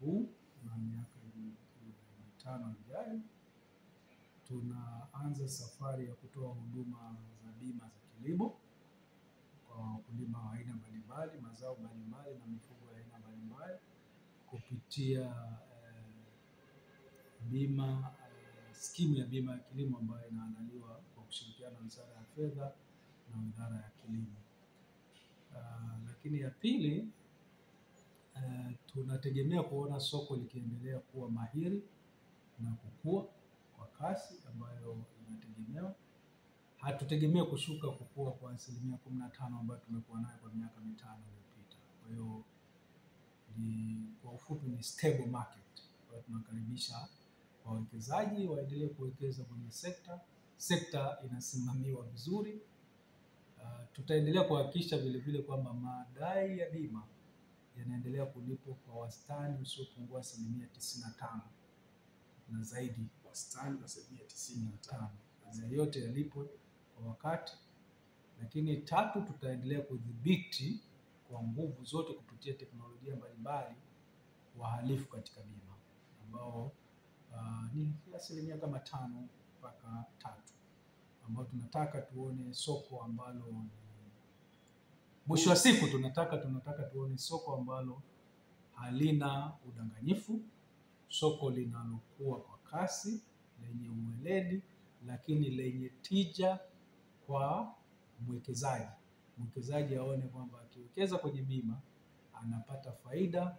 huu na miaka 5 ijayo tunaanza safari ya kutoa huduma za bima za kilimo kwa wakulima wa aina mbalimbali, mazao mbalimbali na mifugo ya aina mbalimbali kupitia bima skimu ya bima ya kilimo ambayo inaandaliwa kwa kushirikiana na Wizara ya Fedha na Idara ya Kilimo. Lakini ya pili, tunategemea kuona soko likiendelea kuwa mahiri na kukua kwa kasi ambayo inategemewa. Hatutegemea kukua kwa 15% ambayo tumekuwa nayo kwa miaka 5 iliyopita. Kwa hiyo kwa ufupi ni stable market. Kwa hiyo tunakaribisha wawekezaji waendelee kuwekeza kwenye sekta. Sekta inasimamiwa vizuri. Tutaendelea kuhakikisha vile vile kwamba madai ya bima yanaendelea kulipwa kwa wastani usiopungua 95% na zaidi. Wastani wa 95%. Kazi yote yalipwe kwa wakati. Lakini 3, tutaendelea kudhibiti kwa nguvu zote kupitia teknolojia mbalimbali wahalifu katika bima ambao ni asilimia kama 5 mpaka 3, ambao tunataka tuone soko ambalo mwisho wa siku tunataka tuone soko ambalo halina udanganyifu, soko linalokuwa kwa kasi, lenye uweledi, lakini lenye tija kwa mwekezaji. Mwekezaji aone kwamba akiwekeza kwenye bima anapata faida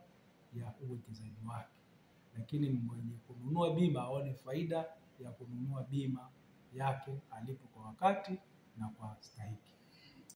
ya uwekezaji wake, lakini mwenye kununua bima aone faida ya kununua bima yake alipo kwa wakati na kwa stahiki.